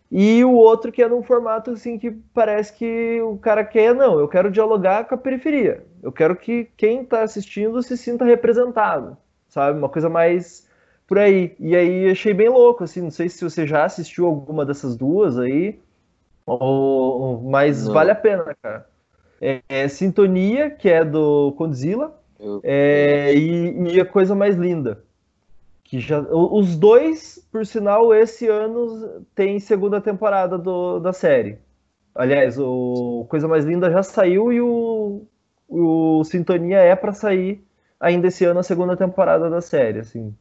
e o outro que é num formato assim que parece que o cara quer, não, eu quero dialogar com a periferia. Eu quero que quem está assistindo se sinta representado, sabe? Uma coisa mais por aí. E aí achei bem louco, assim, não sei se você já assistiu alguma dessas duas aí, mas vale a Não, pena, cara. Sintonia, que é do Condzilla, eu conheço. e a Coisa Mais Linda. Que os dois, por sinal, esse ano tem segunda temporada da série. Aliás, o Coisa Mais Linda já saiu e o Sintonia é para sair ainda esse ano a segunda temporada da série, assim.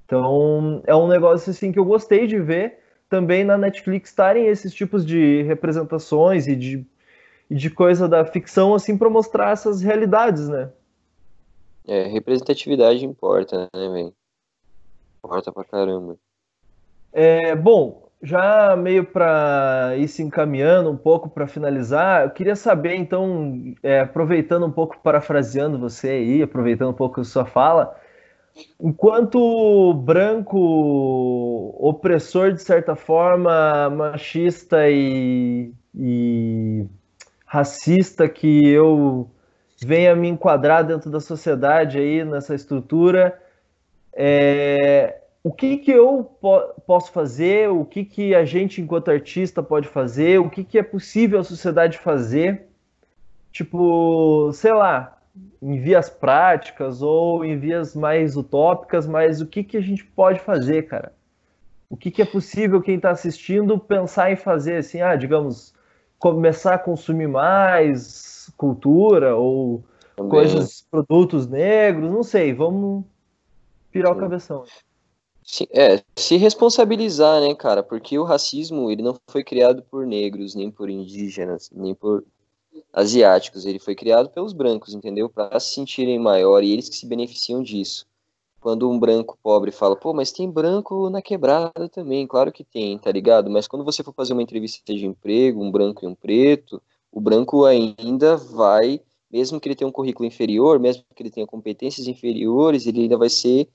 Então, é um negócio assim que eu gostei de ver também na Netflix estarem esses tipos de representações e de coisa da ficção assim para mostrar essas realidades, né? Representatividade importa, né, velho? Importa pra caramba. Bom, já meio para ir se encaminhando um pouco para finalizar, eu queria saber, então, aproveitando um pouco, parafraseando você aí, aproveitando um pouco a sua fala, enquanto branco opressor, de certa forma, machista e racista, que eu venha me enquadrar dentro da sociedade aí, nessa estrutura, o que que eu posso fazer, o que que a gente, enquanto artista, pode fazer, o que que é possível a sociedade fazer, tipo, sei lá, em vias práticas ou em vias mais utópicas, mas o que que a gente pode fazer, cara? O que que é possível quem está assistindo pensar em fazer, assim, digamos, começar a consumir mais cultura ou Também, coisas, produtos negros, não sei, vamos pirar o sim. cabeção. Se responsabilizar, né, cara? Porque o racismo, ele não foi criado por negros, nem por indígenas, nem por asiáticos. Ele foi criado pelos brancos, entendeu? Para se sentirem maior e eles que se beneficiam disso. Quando um branco pobre fala, pô, mas tem branco na quebrada também, claro que tem, tá ligado? Mas quando você for fazer uma entrevista de emprego, um branco e um preto, o branco ainda vai, mesmo que ele tenha um currículo inferior, mesmo que ele tenha competências inferiores, ele ainda vai ser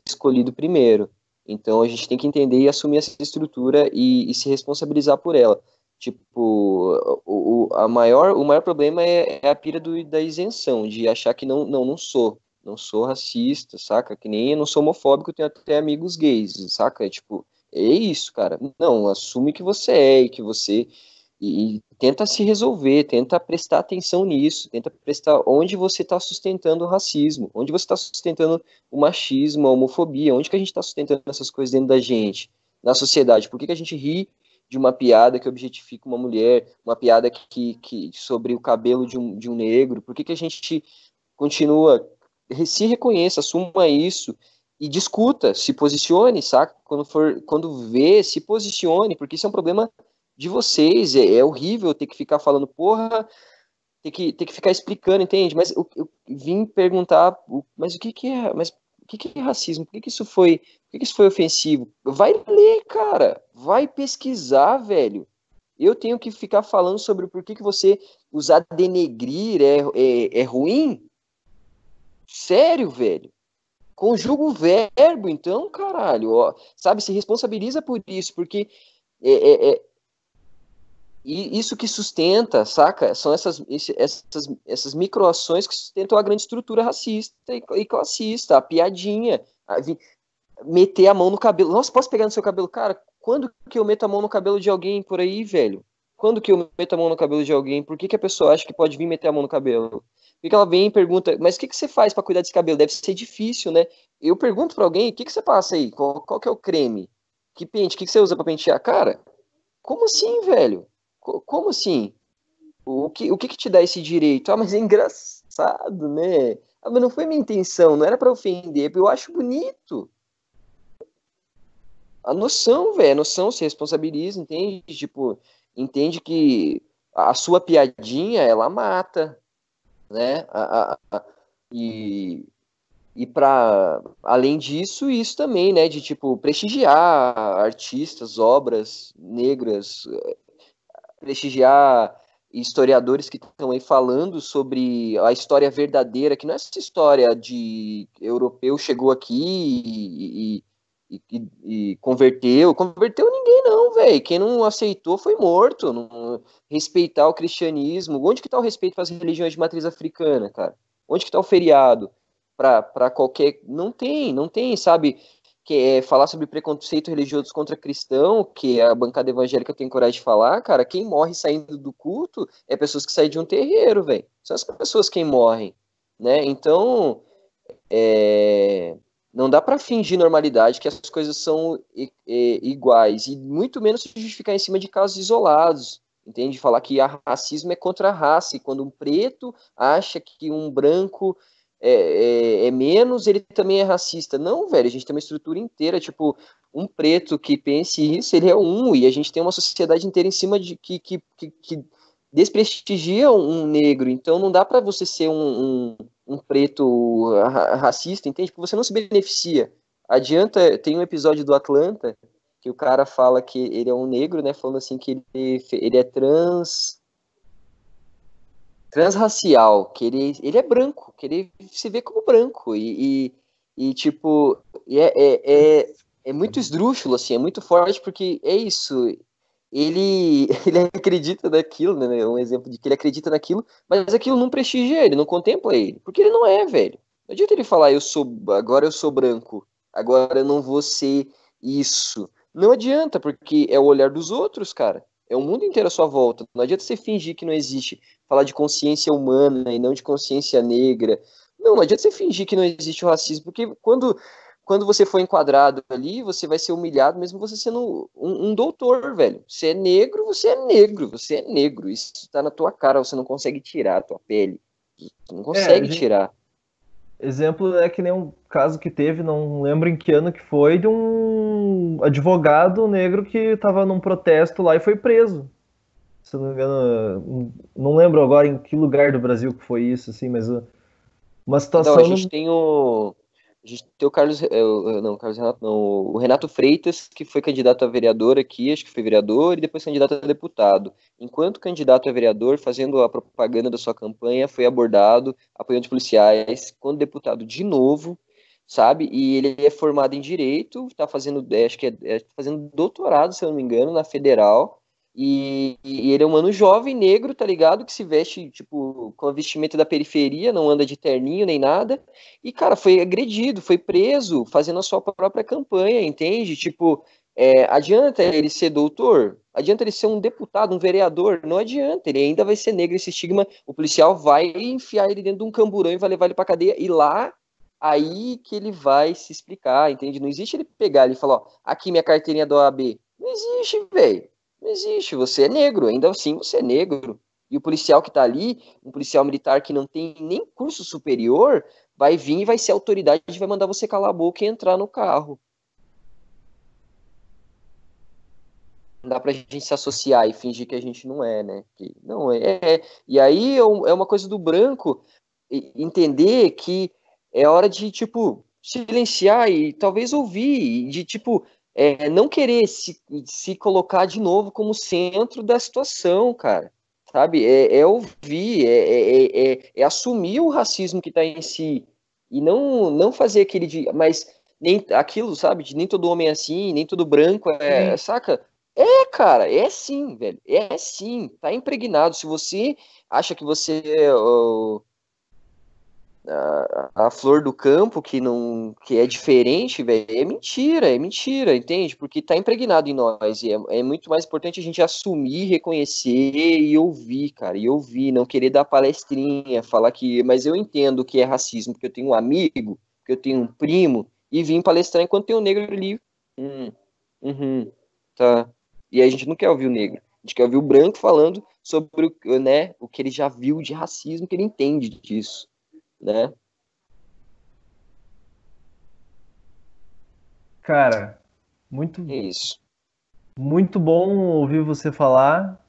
escolhido primeiro. Então a gente tem que entender e assumir essa estrutura e se responsabilizar por ela. Tipo, o maior problema é a pira da isenção, de achar que não sou. Não sou racista, saca? Que nem eu não sou homofóbico, tenho até amigos gays, saca? Tipo, é isso, cara. Não, assume que você é e que você. E tenta se resolver, tenta prestar atenção nisso, tenta prestar onde você está sustentando o racismo, onde você está sustentando o machismo, a homofobia, onde que a gente está sustentando essas coisas dentro da gente, na sociedade. Por que que a gente ri de uma piada que objetifica uma mulher, uma piada que sobre o cabelo de um negro? Por que que a gente continua, se reconheça, assuma isso e discuta, se posicione, saca? Quando vê, se posicione, porque isso é um problema de vocês, é horrível ter que ficar falando, porra, ter que ficar explicando, entende? Mas eu vim perguntar, mas o que é racismo? Por que isso foi ofensivo? Vai ler, cara, vai pesquisar, velho. Eu tenho que ficar falando sobre o porquê que você usar denegrir é ruim? Sério, velho? Conjuga o verbo, então, caralho, ó, sabe? Se responsabiliza por isso, porque é e isso que sustenta, saca? São essas microações que sustentam a grande estrutura racista e classista, a piadinha, meter a mão no cabelo. Nossa, posso pegar no seu cabelo? Cara, quando que eu meto a mão no cabelo de alguém por aí, velho? Quando que eu meto a mão no cabelo de alguém? Por que a pessoa acha que pode vir meter a mão no cabelo? Por que ela vem e pergunta, mas o que você faz para cuidar desse cabelo? Deve ser difícil, né? Eu pergunto para alguém, o que você passa aí? Qual que é o creme? Que pente? O que você usa para pentear? Cara, como assim, velho? Como assim? O que te dá esse direito? Ah, mas é engraçado, né? Ah, mas não foi minha intenção, não era para ofender, eu acho bonito. A noção, velho, a noção se responsabiliza, entende? Tipo, entende que a sua piadinha, ela mata, né? E, e para além disso, isso também, né? De, tipo, prestigiar artistas, obras negras, prestigiar historiadores que estão aí falando sobre a história verdadeira, que não é essa história de europeu chegou aqui e converteu ninguém não, velho, quem não aceitou foi morto, não, respeitar o cristianismo, onde que tá o respeito para as religiões de matriz africana, cara? Onde que tá o feriado para qualquer, não tem, sabe? Que é falar sobre preconceito religioso contra cristão, que a bancada evangélica tem coragem de falar, cara, quem morre saindo do culto é pessoas que saem de um terreiro, velho. São as pessoas quem morrem, né? Então, não dá para fingir normalidade que as coisas são iguais e muito menos se justificar em cima de casos isolados, entende? Falar que racismo é contra a raça e quando um preto acha que um branco é menos, ele também é racista. Não, velho, a gente tem uma estrutura inteira, tipo, um preto que pense isso, ele é um, e a gente tem uma sociedade inteira em cima de que desprestigia um negro. Então não dá para você ser um preto racista, entende? Porque você não se beneficia. Adianta, tem um episódio do Atlanta que o cara fala que ele é um negro, né? Falando assim que ele é transracial, que ele é branco, que ele se vê como branco tipo é muito esdrúxulo assim, é muito forte porque é isso. Ele acredita naquilo, né? Um exemplo de que ele acredita naquilo, mas aquilo não prestigia ele, não contempla ele, porque ele não é, velho. Não adianta ele falar agora eu sou branco, agora eu não vou ser isso. Não adianta, porque é o olhar dos outros, cara. É o mundo inteiro à sua volta. Não adianta você fingir que não existe, falar de consciência humana e não de consciência negra. Não adianta você fingir que não existe o racismo, porque quando você for enquadrado ali, você vai ser humilhado, mesmo você sendo um doutor, velho. Você é negro, você é negro, você é negro. Isso está na tua cara, você não consegue tirar a tua pele. Você não consegue tirar. Exemplo é que nem um caso que teve, não lembro em que ano que foi, de um advogado negro que estava num protesto lá e foi preso. Se eu não me engano, não lembro agora em que lugar do Brasil que foi isso, assim, mas uma Então, a situação gente tem o. A gente tem o Carlos. Não, o Carlos Renato, não. O Renato Freitas, que foi candidato a vereador aqui, acho que foi vereador, e depois candidato a deputado. Enquanto candidato a vereador, fazendo a propaganda da sua campanha, foi abordado, apoiando os policiais. Quando deputado, de novo, sabe? E ele é formado em Direito, está fazendo, acho que fazendo doutorado, se eu não me engano, na Federal. E ele é um mano jovem, negro, tá ligado? Que se veste, tipo, com a vestimenta da periferia, não anda de terninho nem nada. E, cara, foi agredido, foi preso, fazendo a sua própria campanha, entende? Tipo, adianta ele ser doutor? Adianta ele ser um deputado, um vereador? Não adianta, ele ainda vai ser negro, esse estigma. O policial vai enfiar ele dentro de um camburão e vai levar ele pra cadeia. E lá, aí que ele vai se explicar, entende? Não existe ele pegar ele e falar, ó, aqui minha carteirinha da OAB. Não existe, velho. Não existe, você é negro, ainda assim você é negro. E o policial que tá ali, um policial militar que não tem nem curso superior, vai vir e vai ser autoridade e vai mandar você calar a boca e entrar no carro. Não dá pra gente se associar e fingir que a gente não é, né? Que não é. E aí é uma coisa do branco entender que é hora de, tipo, silenciar e talvez ouvir, de, tipo, não querer se colocar de novo como centro da situação, cara. Sabe? É ouvir, é assumir o racismo que tá em si e não fazer aquele de. Mas nem aquilo, sabe? De nem todo homem é assim, nem todo branco Sim. saca? Cara, é sim, velho. É sim, tá impregnado. Se você acha que você é a flor do campo que é diferente, velho, é mentira, entende? Porque tá impregnado em nós. E é muito mais importante a gente assumir, reconhecer e ouvir, cara. E ouvir, não querer dar palestrinha, falar que. Mas eu entendo que é racismo, porque eu tenho um amigo, que eu tenho um primo, e vim palestrar enquanto tem um negro ali. Uhum, tá. E a gente não quer ouvir o negro. A gente quer ouvir o branco falando sobre o que ele já viu de racismo, que ele entende disso, né? Cara, muito, É isso. muito bom ouvir você falar.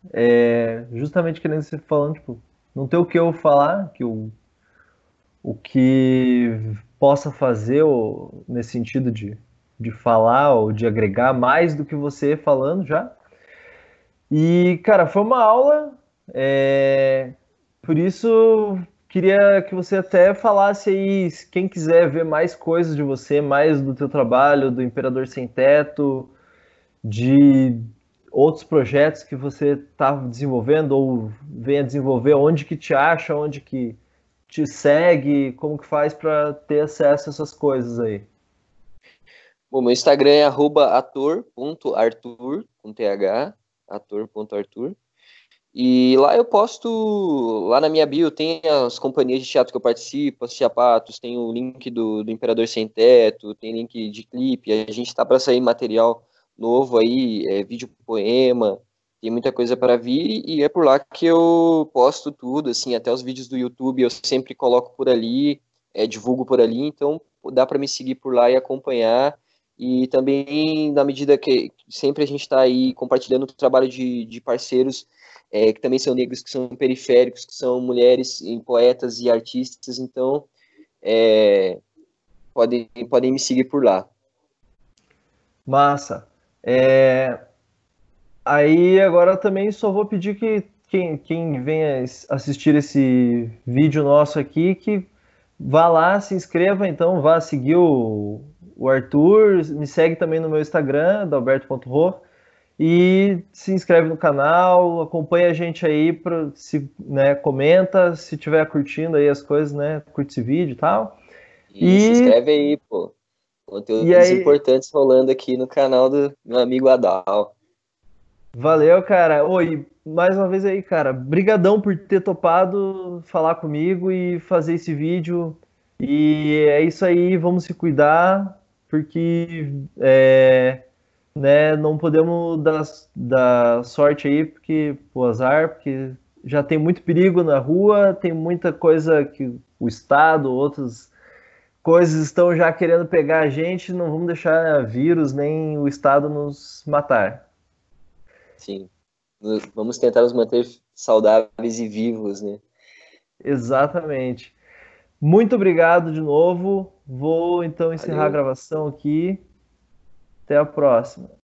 Justamente que nem você falando, tipo, não tem o que eu falar, o que possa fazer nesse sentido de falar ou de agregar mais do que você falando já. E, cara, foi uma aula. Por isso, queria que você até falasse aí, quem quiser ver mais coisas de você, mais do teu trabalho, do Imperador Sem Teto, de outros projetos que você está desenvolvendo ou venha desenvolver, onde que te acha, onde que te segue, como que faz para ter acesso a essas coisas aí. Bom, meu Instagram é ator.arthur, com TH, ator.arthur. E lá eu posto, lá na minha bio tem as companhias de teatro que eu participo, as Chiapatos, tem o link do Imperador Sem Teto, tem link de clipe, a gente tá para sair material novo aí, vídeo poema, tem muita coisa para vir e é por lá que eu posto tudo, assim, até os vídeos do YouTube eu sempre coloco por ali, divulgo por ali, então dá para me seguir por lá e acompanhar. E também, na medida que sempre a gente está aí compartilhando o trabalho de parceiros que também são negros, que são periféricos, que são mulheres, e poetas e artistas, então é, podem me seguir por lá. Massa. Aí agora também só vou pedir que quem venha assistir esse vídeo nosso aqui, que vá lá, se inscreva, então, vá seguir o Arthur, me segue também no meu Instagram, dalberto.ro, e se inscreve no canal, acompanha a gente aí, né, comenta, se tiver curtindo aí as coisas, né, curte esse vídeo e tal. E se E, inscreve aí, pô. e Conteúdos aí, importantes rolando aqui no canal do meu amigo Adal. valeu, cara. Oi, mais uma vez aí, cara. Brigadão por ter topado falar comigo e fazer esse vídeo. E é isso aí, vamos se cuidar, porque né, não podemos dar sorte aí, porque o azar, porque já tem muito perigo na rua, tem muita coisa que o Estado, outras coisas estão já querendo pegar a gente, não vamos deixar vírus nem o Estado nos matar. Sim. Vamos tentar nos manter saudáveis e vivos, né? Exatamente. Muito obrigado de novo. Vou então encerrar a Valeu. gravação aqui. Até a próxima.